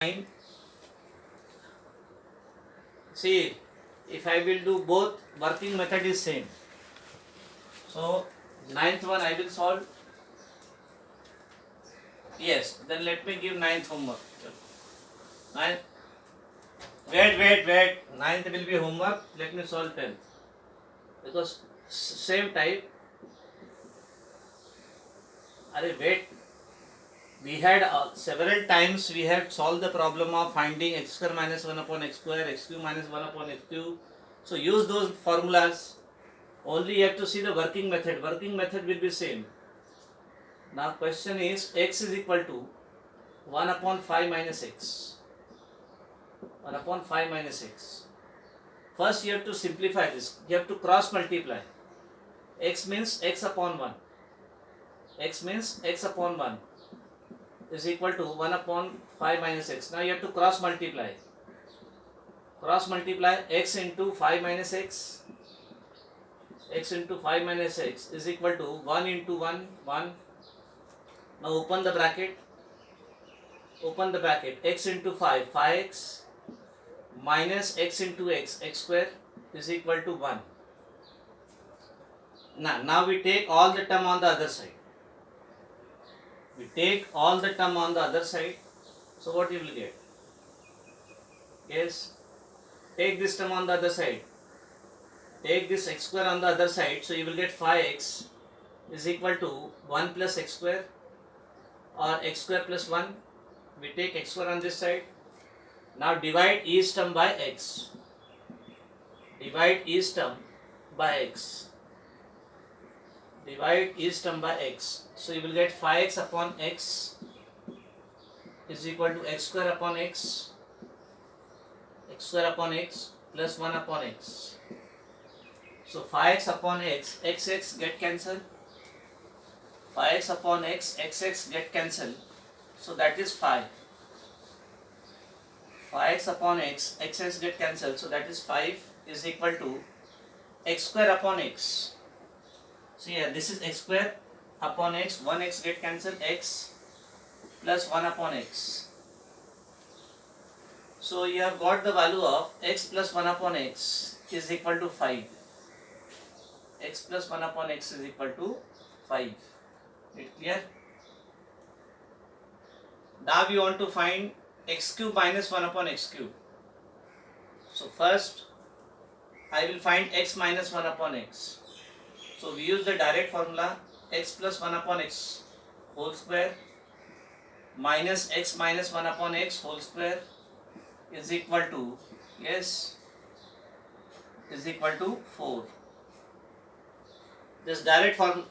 9. See, if I will do both, working method is same. So ninth one I will solve. Yes, then let me give ninth homework. Ninth. Wait. Ninth will be homework. Let me solve 10th. Because same type. Wait. We had several times we have solved the problem of finding x square minus 1 upon x square, x cube minus 1 upon x cube. So use those formulas. Only you have to see the working method. Working method will be same. Now question is x is equal to 1 upon 5 minus x. 1 upon 5 minus x. First you have to simplify this. You have to cross multiply. X means x upon 1. X means x upon 1 is equal to 1 upon 5 minus x. Now you have to cross multiply. Cross multiply x into 5 minus x. X into 5 minus x is equal to 1 into 1, 1. Now open the bracket. Open the bracket. X into 5, 5x minus x into x, x square is equal to 1. Now we take all the term on the other side. We take all the term on the other side. So what you will get? Yes. Take this term on the other side. Take this x square on the other side. So you will get 5x is equal to 1 plus x square or x square plus 1. We take x square on this side. Now divide each term by x. Divide each term by x. Divide each term by x. So you will get 5x upon x is equal to x square upon x. X square upon x plus 1 upon x. So 5x upon x, x get cancelled. 5x upon x get cancelled. So that is 5. 5x upon x get cancelled. So that is 5 is equal to x square upon x. So here this is x square upon x, 1x get cancelled, x plus 1 upon x. So you have got the value of x plus 1 upon x is equal to 5. X plus 1 upon x is equal to 5. It clear? Now we want to find x cube minus 1 upon x cube. So first I will find x minus 1 upon x. So we use the direct formula x plus 1 upon x whole square minus x minus 1 upon x whole square is equal to, yes, is equal to 4. This direct form.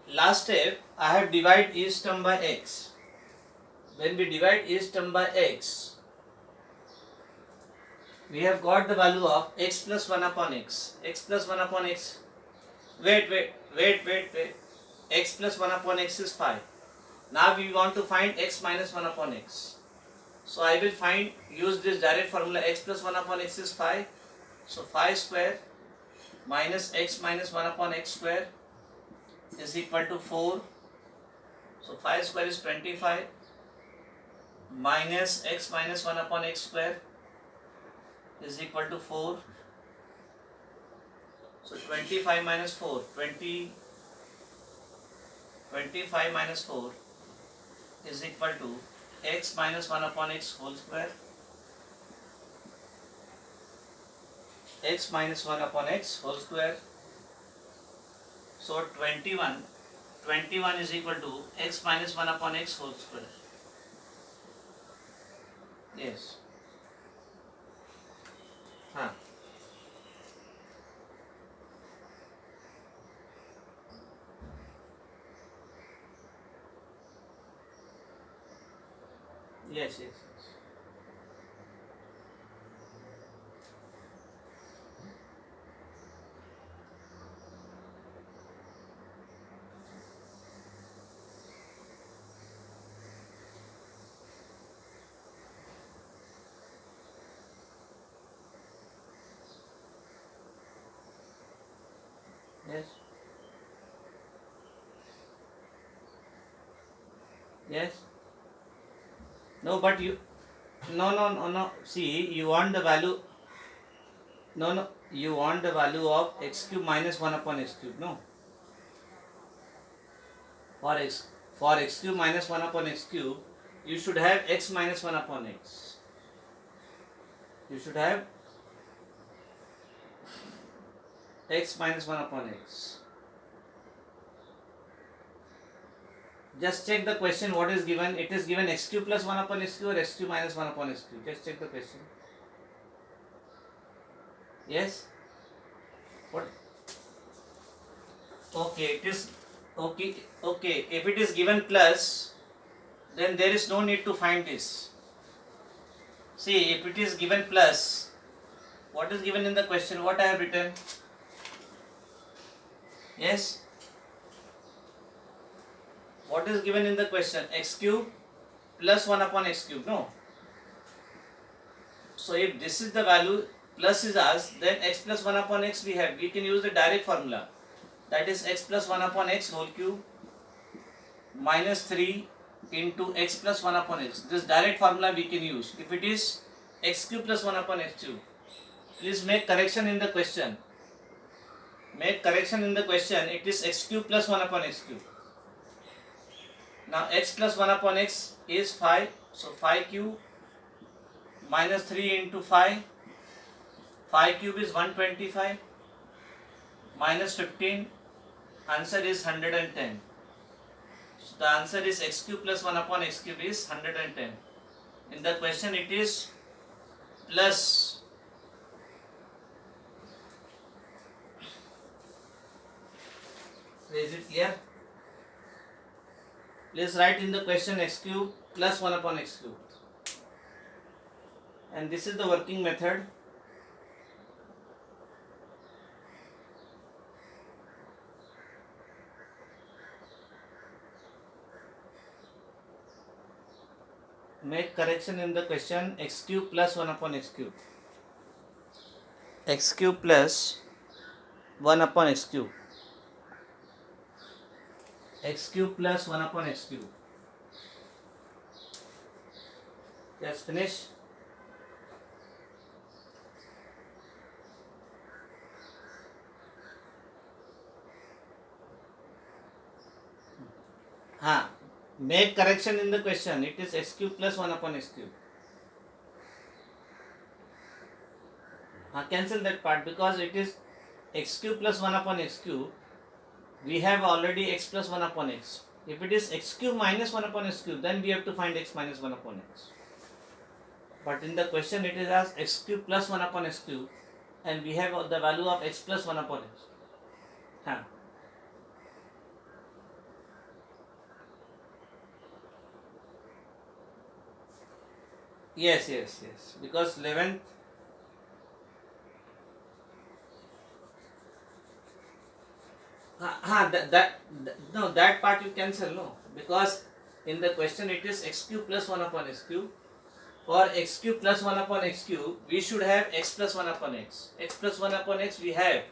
Last step, I have divided each term by x. When we divide each term by x, we have got the value of x plus 1 upon x. X plus 1 upon x. Wait. X plus 1 upon x is 5. Now we want to find x minus 1 upon x. So I will use this direct formula x plus 1 upon x is 5. So 5 square minus x minus 1 upon x square is equal to 4. So 5 square is 25 minus x minus 1 upon x square is equal to 4. So 25 minus 4, 25 minus 4 is equal to x minus 1 upon x whole square. X minus 1 upon x whole square. So 21 is equal to x minus 1 upon x whole square. Yes. Yes. Yes. Yes. No, but you, no. See, you want the value, no, you want the value of x cube minus 1 upon x cube, no. For x cube minus 1 upon x cube, you should have x minus 1 upon x. You should have x minus 1 upon x. Just check the question what is given. It is given x cube plus 1 upon x cube or x cube minus 1 upon x cube. Just check the question. Yes? What? Okay, it is okay. Okay, if it is given plus, then there is no need to find this. See, if it is given plus, what is given in the question? What I have written? Yes? What is given in the question? X cube plus 1 upon x cube, no? So if this is the value, plus is asked, then x plus 1 upon x we have. We can use the direct formula. That is x plus 1 upon x whole cube minus 3 into x plus 1 upon x. This direct formula we can use. If it is x cube plus 1 upon x cube, please make correction in the question. Make correction in the question. It is x cube plus 1 upon x cube. Now x plus 1 upon x is 5. So 5 cube minus 3 into 5. 5 cube is 125 minus 15. Answer is 110. So the answer is x cube plus 1 upon x cube is 110. In the question it is plus. Is it clear? Please write in the question x cube plus 1 upon x cube. And this is the working method. Make correction in the question x cube plus 1 upon x cube. X cube plus 1 upon x cube. X cube plus 1 upon x cube. Yes, finish. Make correction in the question. It is x cube plus 1 upon x cube. Cancel that part because it is x cube plus 1 upon x cube. We have already x plus 1 upon x. If it is x cube minus 1 upon x cube, then we have to find x minus 1 upon x. But in the question it is as x cube plus 1 upon x cube, and we have the value of x plus 1 upon x. Yes. Because 11th. That part you cancel, no, because in the question it is x cube plus 1 upon x cube. For x cube plus 1 upon x cube, we should have x plus 1 upon x. X plus 1 upon x we have.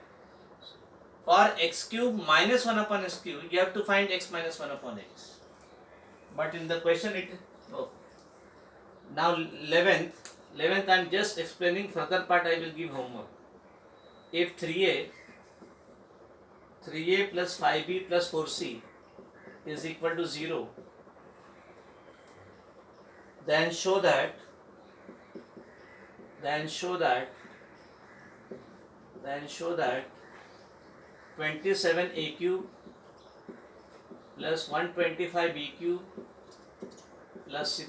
For x cube minus 1 upon x cube, you have to find x minus 1 upon x. But in the question it is, now 11th I am just explaining, further part I will give homework. If 3a plus 5b plus 4c is equal to 0, then show that 27a cube plus 125b cube plus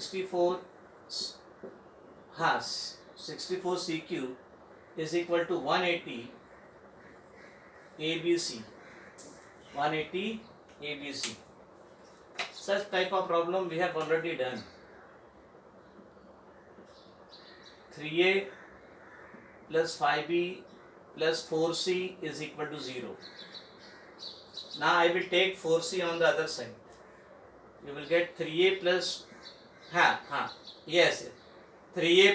64c cube is equal to 180 ABC. 180 ABC. Such type of problem we have already done. 3a plus 5b plus 4c is equal to 0. Now I will take 4c on the other side. You will get 3a plus 3a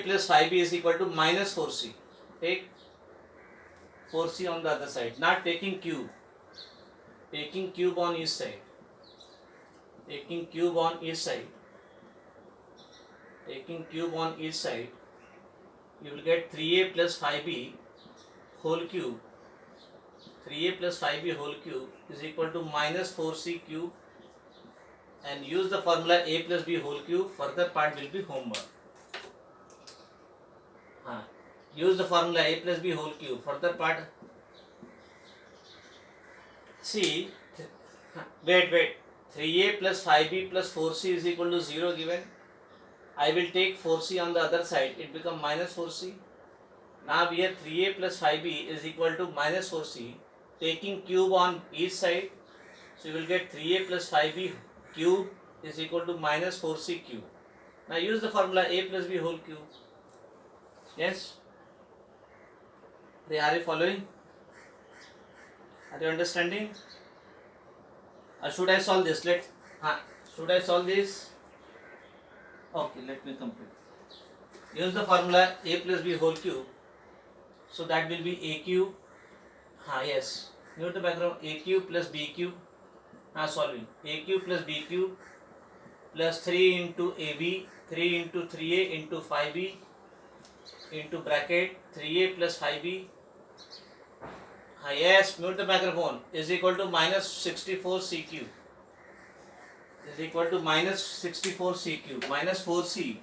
plus 5b is equal to minus 4c. Take 4c on the other side. Not taking cube. Taking cube on each side. taking cube on each side, you will get 3a plus 5b whole cube. 3a plus 5b whole cube is equal to minus 4c cube, and use the formula a plus b whole cube. Further part will be homework. Use the formula a plus b whole cube. Further part. See, wait. 3a plus 5b plus 4c is equal to 0 given. I will take 4c on the other side. It becomes minus 4c. Now here 3a plus 5b is equal to minus 4c. Taking cube on each side. So you will get 3a plus 5b cube is equal to minus 4c cube. Now use the formula a plus b whole cube. Yes? Are you following? Are you understanding? Should I solve this? Should I solve this? Okay, let me complete. Use the formula a plus b whole cube. So that will be a cube. Yes. Note the background. A cube plus b cube. Solving. A cube plus b cube plus 3 into ab, 3 into 3a into 5b into bracket 3a plus 5b. Yes, mute the microphone, is equal to minus 64c cube. Is equal to minus 64c cube. Minus 4c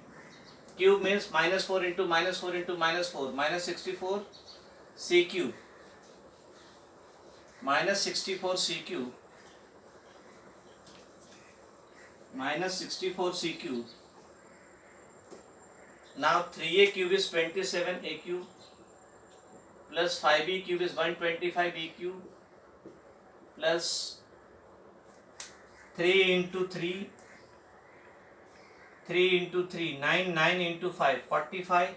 cube means minus 4 into minus 4 into minus 4. Minus 64c cube. Minus 64c cube. Minus 64c cube. Now 3a cube is 27a cube. Plus 5b cube is 125b cube. Plus 3 into 3. 3 into 3. 9 into 5. 45.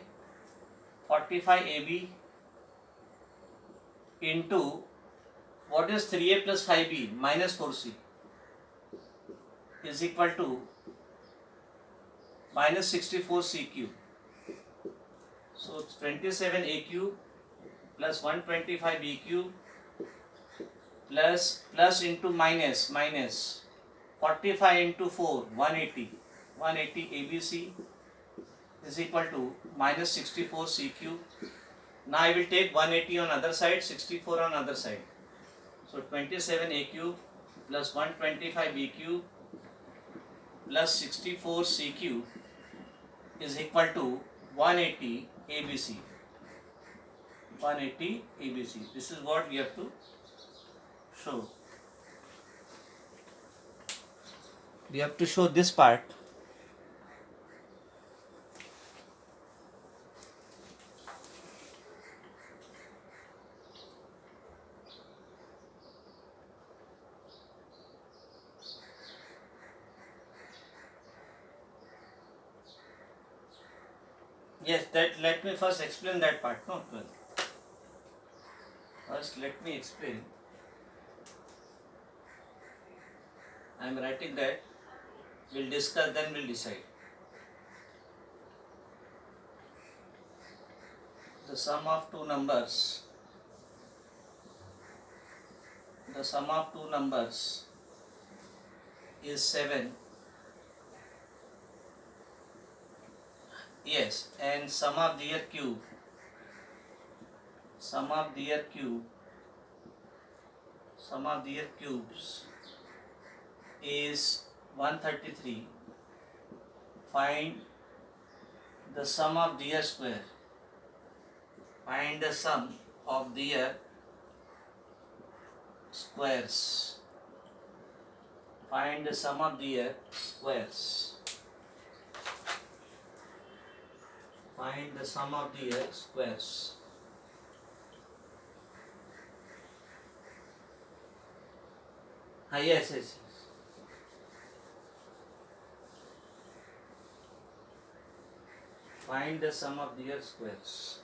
45ab into, what is 3a plus 5b? Minus 4c is equal to minus 64c cube. So 27a cube plus 125b cube plus into minus 45 into 4, 180 ABC is equal to minus 64c cube. Now I will take 180 on other side, 64 on other side. So 27a cube plus 125b cube plus 64c cube is equal to 180 ABC. 180 ABC. This is what we have to show. We have to show this part. Yes, let me first explain that part. No, well. First, let me explain. I am writing that. We'll discuss, then we'll decide. The sum of two numbers. The sum of two numbers is 7. Yes, and sum of their cube. Sum of their cube. Sum of their cubes is 133. Find the sum of their square. Find the sum of their squares. Find the sum of their squares. Find the sum of their squares. Yes. Find the sum of their squares.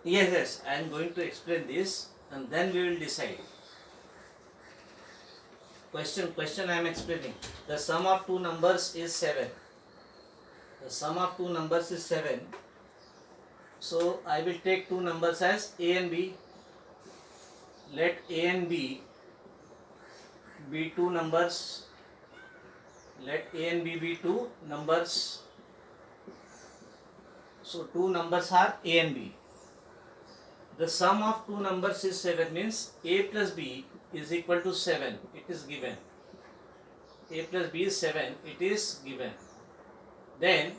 Yes, I am going to explain this and then we will decide. Question I am explaining. The sum of two numbers is 7. The sum of two numbers is 7. So I will take two numbers as A and B. Let A and B be two numbers. Let A and B be two numbers. So two numbers are A and B. The sum of two numbers is 7, means A plus B is equal to 7. It is given. A plus B is 7. It is given. Then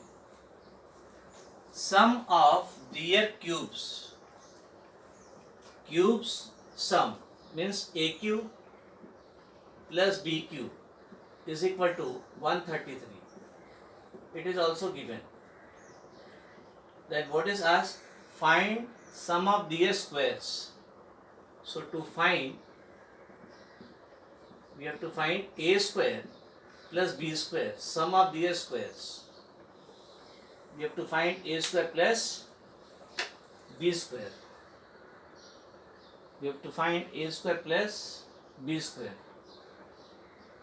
sum of their cubes. Cubes sum means A cube plus B cube is equal to 133. It is also given. Then what is asked? Find sum of their squares. So to find, we have to find A square plus B square, sum of their squares. We have to find A square plus B square. We have to find A square plus B square.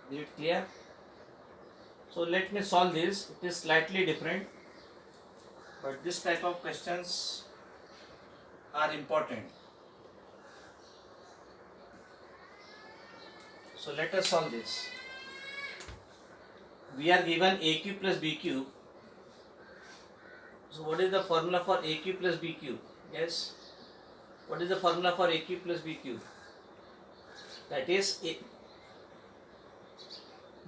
Is it clear? So let me solve this. It is slightly different, but this type of questions are important. So let us solve this. We are given A cube plus B cube. So what is the formula for A cube plus B cube? Yes. What is the formula for A cube plus B cube? That is A.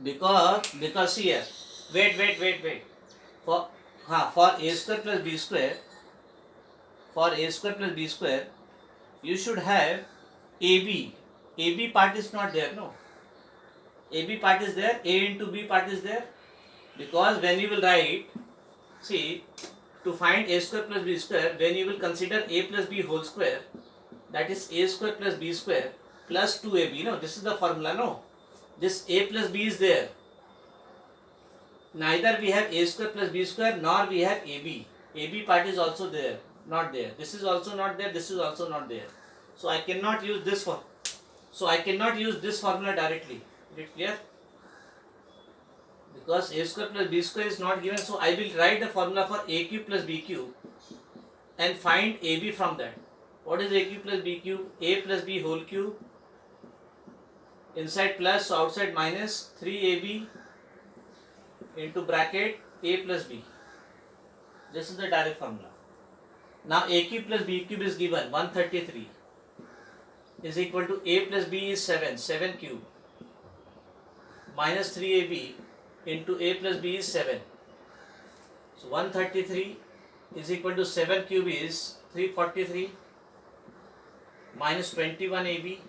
Because here, wait. For A square plus B square, you should have AB. AB part is not there, no. AB part is there, A into B part is there. Because when you will write, see, to find A square plus B square, when you will consider A plus B whole square, that is A square plus B square plus 2AB, no, this is the formula, no. This A plus B is there. Neither we have A square plus B square nor we have AB. AB part is also there, not there. This is also not there, this is also not there. So I cannot use this for. So I cannot use this formula directly. Is it clear? Because A square plus B square is not given, so I will write the formula for A cube plus B cube and find AB from that. What is A cube plus B cube? A plus B whole cube. Inside plus, so outside minus 3AB into bracket A plus B. This is the direct formula. Now A cube plus B cube is given 133 is equal to A plus B is 7 cube minus 3AB into A plus B is 7. So 133 is equal to 7 cube is 343 minus 21AB.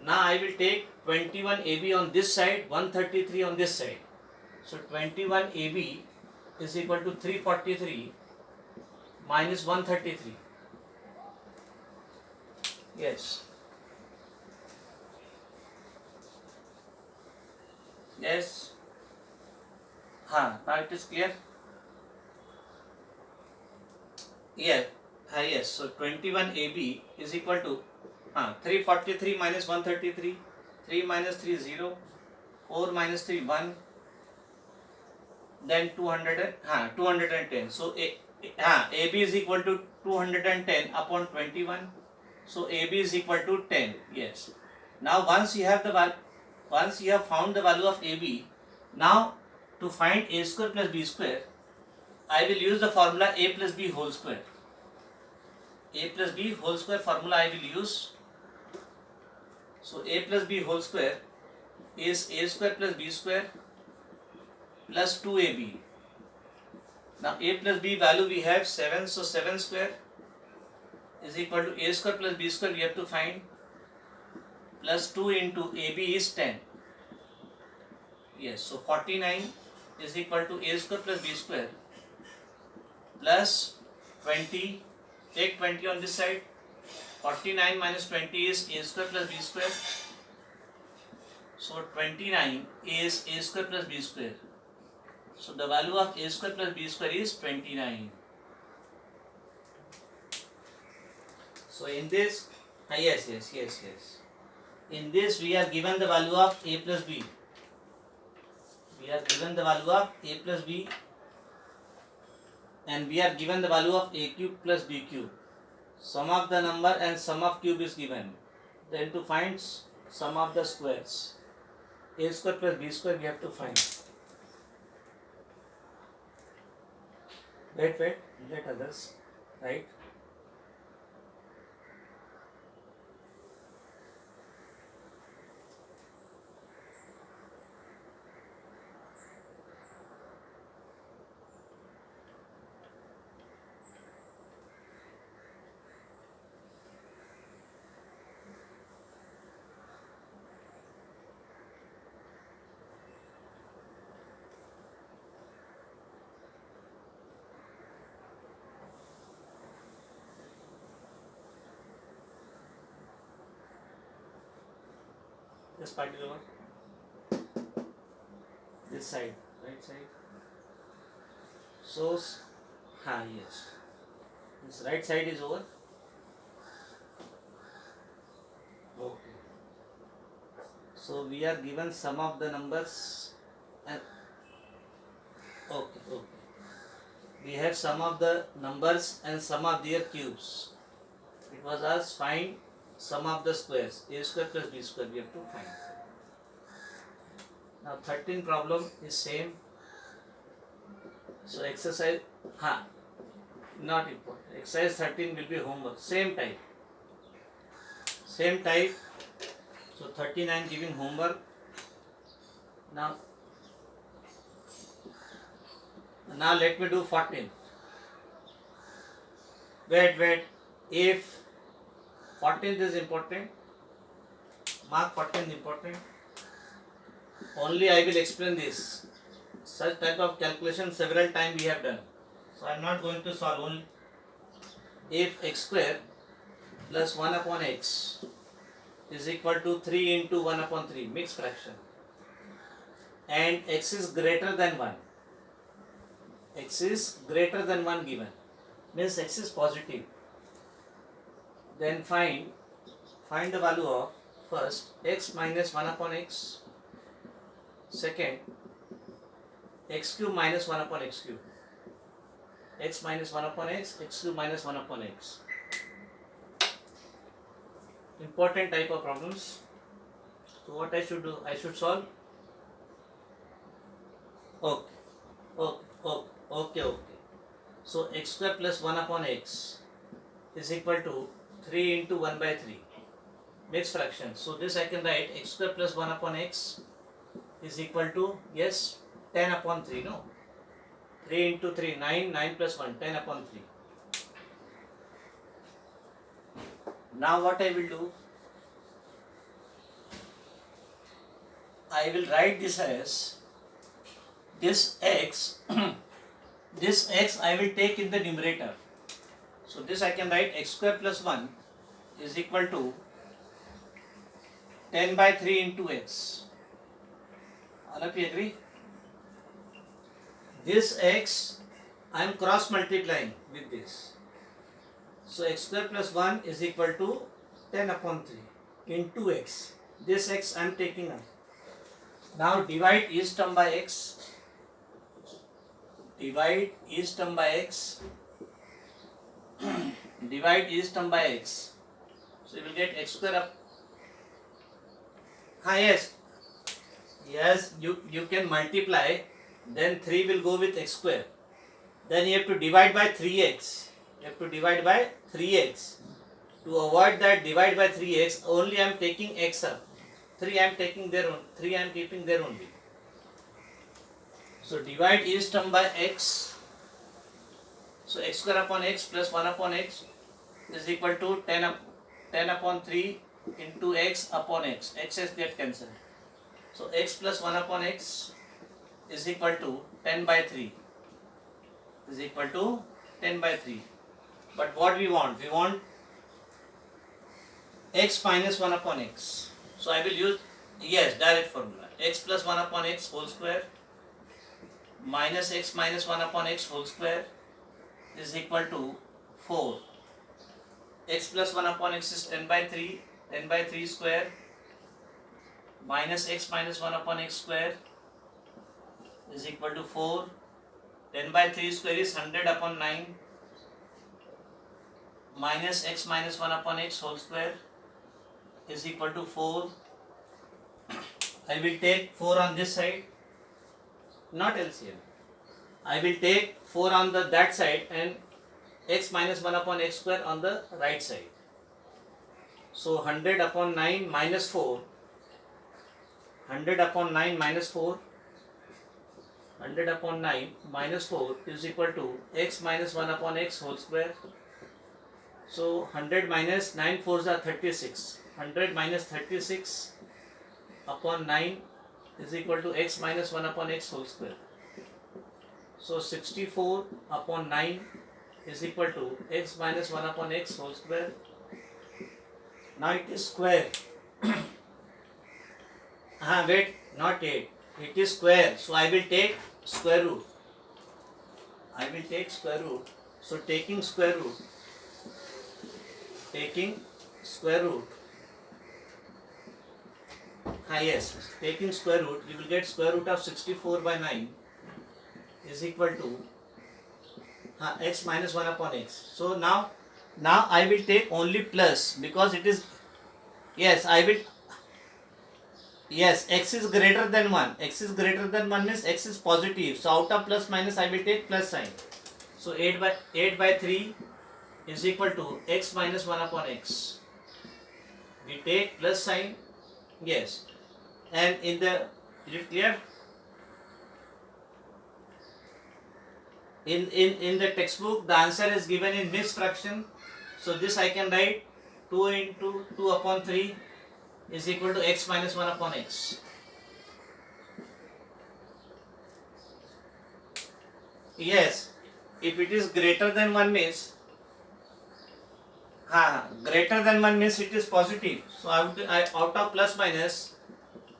Now I will take 21AB on this side, 133 on this side. So 21AB is equal to 343 minus 133. Yes. Yes. Now it is clear? Yes. Yes. So 21AB is equal to 343 minus 133, 3 minus 3 0, 4 minus 3 1, then 210. So AB is equal to 210 upon 21. So AB is equal to 10. Yes. Now once you have found the value of AB, now to find A square plus B square, I will use the formula A plus B whole square. A plus B whole square formula I will use. So A plus B whole square is A square plus B square plus 2AB. Now A plus B value we have 7, so 7 square is equal to A square plus B square we have to find, plus 2 into AB is 10. Yes, so 49 is equal to A square plus B square plus 20, take 20 on this side, 49 minus 20 is A square plus B square. So 29 is A square plus B square. So the value of A square plus B square is 29. So in this, yes. In this we are given the value of a plus b. We are given the value of a plus b, and we are given the value of a cube plus b cube. Sum of the number and sum of cube is given. Then to find sum of the squares, a square plus b square we have to find. Wait, let others write. This part is over. This side, right side. So, yes. This right side is over. Okay. So we are given sum of the numbers. And okay. We have sum of the numbers and sum of their cubes. It was asked find sum of the squares. A square plus b square we have to find. Now 13 problem is same. So exercise, not important. Exercise 13 will be homework. Same type. So 13 I am giving homework. Now let me do 14. Wait. If 14th is important, mark 14th important. Only I will explain this. Such type of calculation several times we have done. So I am not going to solve. Only if x square plus 1 upon x is equal to 3 into 1 upon 3, mixed fraction, and x is greater than 1. X is greater than 1 given, means x is positive. Then find the value of first x minus 1 upon x, second x cube minus 1 upon x cube, x minus 1 upon x, x cube minus 1 upon x. Important type of problems. So what I should do? I should solve. Okay. So x square plus 1 upon x is equal to 3 into 1 by 3, mixed fraction. So this I can write x square plus 1 upon x is equal to, 10 upon 3, no? 3 into 3, 9 plus 1, 10 upon 3. Now what I will do? I will write this as this x, this x I will take in the numerator. So this I can write x square plus 1 is equal to 10 by 3 into x. All of you agree? This x I am cross multiplying with this. So x square plus 1 is equal to 10 upon 3 into x. This x I am taking up. Now divide each term by x. Divide each term by x. Divide each term by x. So you will get x square up. Yes, you can multiply. Then 3 will go with x square. Then you have to divide by 3x. You have to divide by 3x. To avoid that divide by 3x, only I am taking x up. 3 I am taking there only. 3 I am keeping there only. So divide each term by x. So x square upon x plus 1 upon x is equal to 10 upon 3 into x upon x. X's get cancelled. So x plus 1 upon x is equal to 10 by 3. Is equal to 10 by 3. But what we want? We want x minus 1 upon x. So I will use, direct formula. X plus 1 upon x whole square minus x minus 1 upon x whole square is equal to 4. X plus 1 upon x is 10 by 3. 10 by 3 square minus x minus 1 upon x square is equal to 4. 10 by 3 square is 100 upon 9 minus x minus 1 upon x whole square is equal to 4. I will take 4 on this side, not LCM. I will take 4 on that side and x minus 1 upon x square on the right side. So 100 upon 9 minus 4, 100 upon 9 minus 4, 100 upon 9 minus 4 is equal to x minus 1 upon x whole square. So 100 minus 9 4s are 36. 100 minus 36 upon 9 is equal to x minus 1 upon x whole square. So 64 upon 9 is equal to x minus 1 upon x whole square. Now it is square. Wait, not 8. It is square. So I will take square root. I will take square root. So taking square root. Yes, taking square root, you will get square root of 64 by 9 is equal to x minus 1 upon x. So now I will take only plus because it is, yes, x is greater than 1. X is greater than 1 means x is positive. So out of plus minus I will take plus sign. So 8 by 3 is equal to x minus 1 upon x. We take plus sign, yes. And is it clear? In the textbook the answer is given in mixed fraction. So this I can write 2 into 2 upon 3 is equal to x minus 1 upon x. Yes, if it is greater than 1 means greater than 1 means it is positive. So I out of plus minus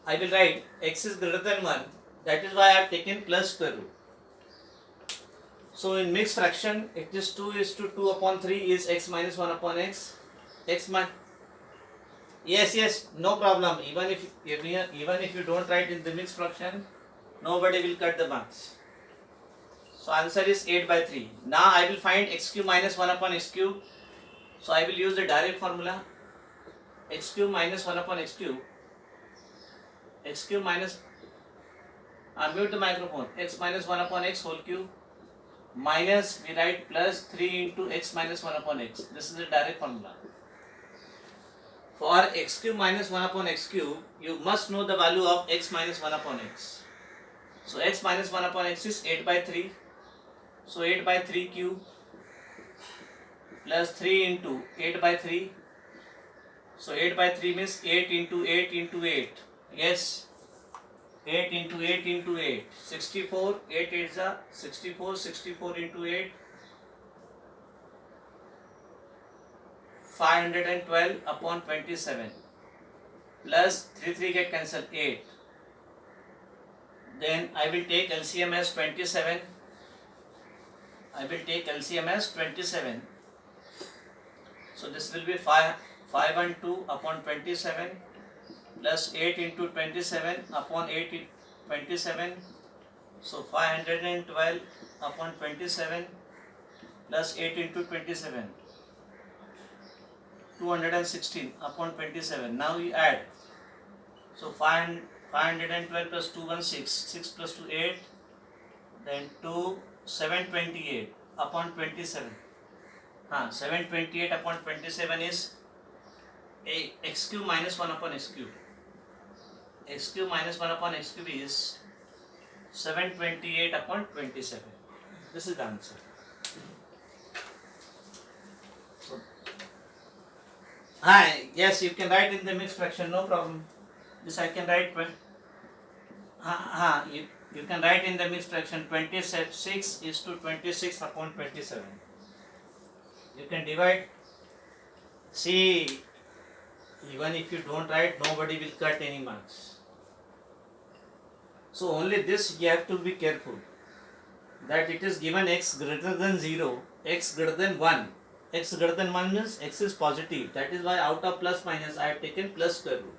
I will write x is greater than 1. That is why I have taken plus square root. So in mixed fraction it is 2 is to 2 upon 3 is x minus 1 upon x. Yes, no problem. Even if you don't write in the mixed fraction, nobody will cut the marks. So answer is 8 by 3. Now I will find x cube minus 1 upon x cube. So I will use the direct formula. X cube minus 1 upon x cube. X cube minus, unmute the microphone. X minus 1 upon x whole cube minus, we write plus 3 into x minus 1 upon x. This is the direct formula. For x cube minus 1 upon x cube, you must know the value of x minus 1 upon x. So x minus 1 upon x is 8 by 3. So 8 by 3 cube plus 3 into 8 by 3. So 8 by 3 means 8 into 8 into 8. Yes, 8 into 8 into 8. 64, 8 is 64, 64 into 8. 512 upon 27 plus 3 get cancelled 8. Then I will take LCM as 27. I will take LCM as 27. So this will be 5 and 2 upon 27 plus 8 into 27 upon 8 into 27. So 512 upon 27 plus 8 into 27. 216 upon 27. Now we add. So 512 plus 216, 6 plus 2 8, then 2 728 upon 27. 728 upon 27 is x cube minus 1 upon x cube. X cube minus 1 upon x cube is 728 upon 27. This is the answer. So, yes, you can write in the mixed fraction, no problem. This I can write. You can write in the mixed fraction 26 is to 26 upon 27. You can divide. See, even if you don't write, nobody will cut any marks. So only this you have to be careful, that it is given x greater than 0, x greater than 1. X greater than 1 means x is positive. That is why out of plus minus I have taken plus square root.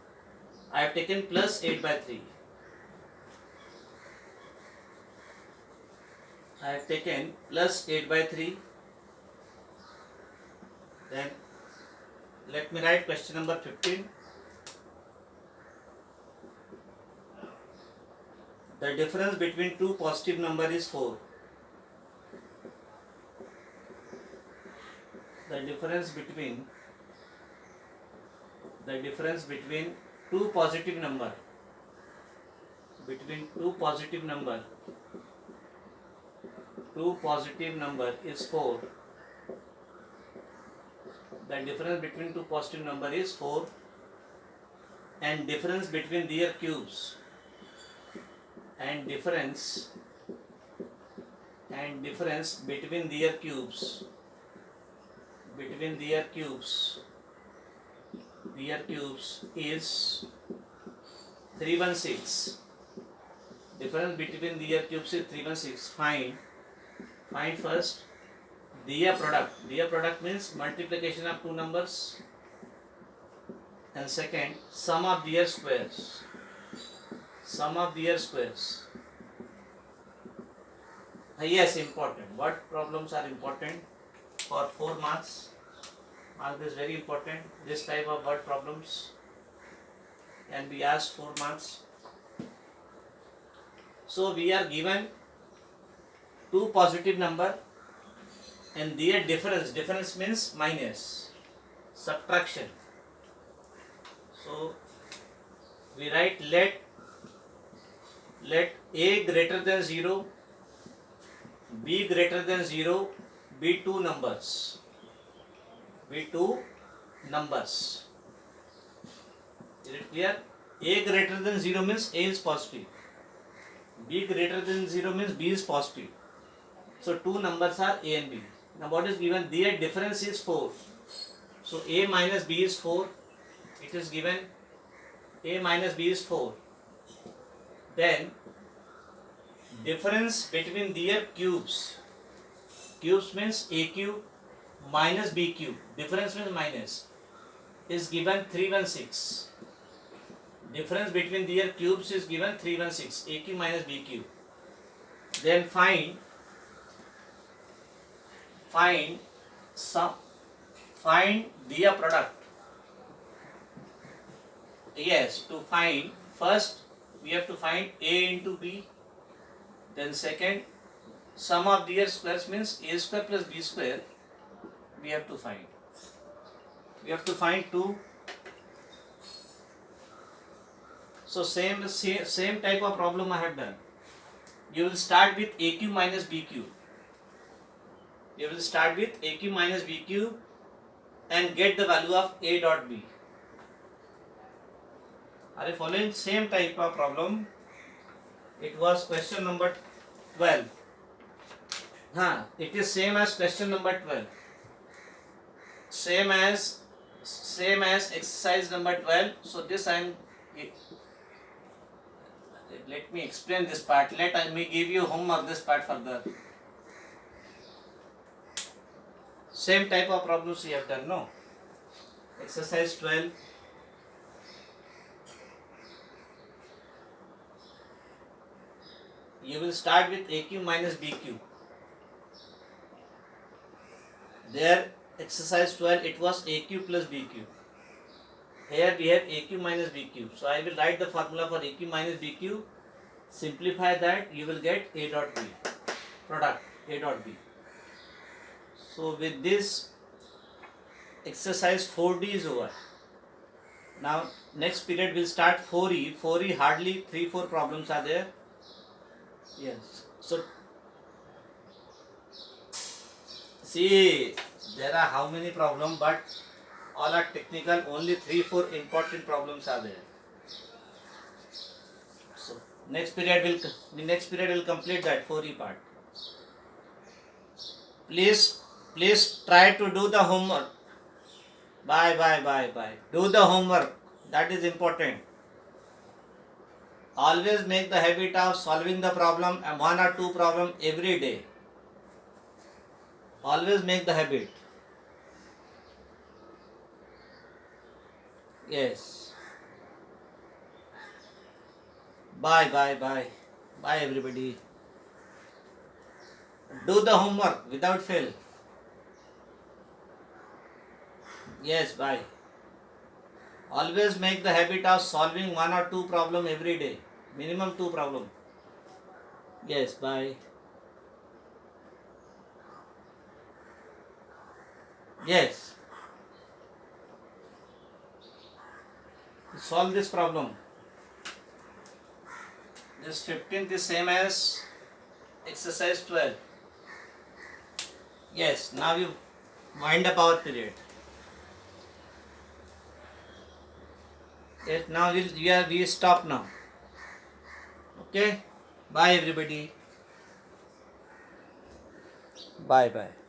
I have taken plus 8 by 3. I have taken plus 8 by 3. Then let me write question number 15. The difference between two positive number is 4. The difference between two positive number is 4. The difference between two positive number is 4, and difference between their cubes between their cubes is 316. Difference between their cubes is 316. Find first their product. Their product means multiplication of two numbers, and second sum of their squares. Yes, important. What problems are important for 4 marks? Mark this, very important. This type of word problems can be asked 4 marks. So we are given two positive number and their difference means minus, subtraction. So we write let a greater than 0, b greater than 0 be two numbers. Is it clear? A greater than 0 means A is positive. B greater than 0 means B is positive. So two numbers are A and B. Now what is given? Their difference is 4. So A minus B is 4. It is given A minus B is 4. Then difference between their cubes. Cubes means A cube minus B cube. Difference means minus. Is given 316. Difference between their cubes is given 316. A cube minus B cube. Then find their product. Yes, to find first we have to find A into B. Then second sum of their squares means A square plus B square we have to find. We have to find 2. So same type of problem I have done. You will start with A cube minus B cube. And get the value of A dot B. Are you following? Same type of problem. It was question number 12. It is same as question number 12. Same as exercise number 12. So this let me explain this part. Let me give you homework this part further. Same type of problems we have done, no? Exercise 12. You will start with A cube minus B cube. There, exercise 12, it was A cube plus B cube. Here we have A cube minus B cube. So I will write the formula for A cube minus B cube. Simplify that, you will get A dot B. Product A dot B. So with this, exercise 4D is over. Now next period will start 4E. 4E hardly 3-4 problems are there. Yes. So see, there are how many problems, but all are technical. Only 3-4 important problems are there. So next period will complete that 4E part. Please try to do the homework. Bye. Do the homework. That is important. Always make the habit of solving the problem and 1 or 2 problems every day. Always make the habit. Yes. Bye, bye, bye. Bye, everybody. Do the homework without fail. Yes, bye. Always make the habit of solving one or two problem every day. Minimum two problem. Yes, bye. Yes. Solve this problem. This 15th is same as exercise 12. Yes, now you wind up our period. Yes, now we stop now. Okay? Bye everybody. Bye bye.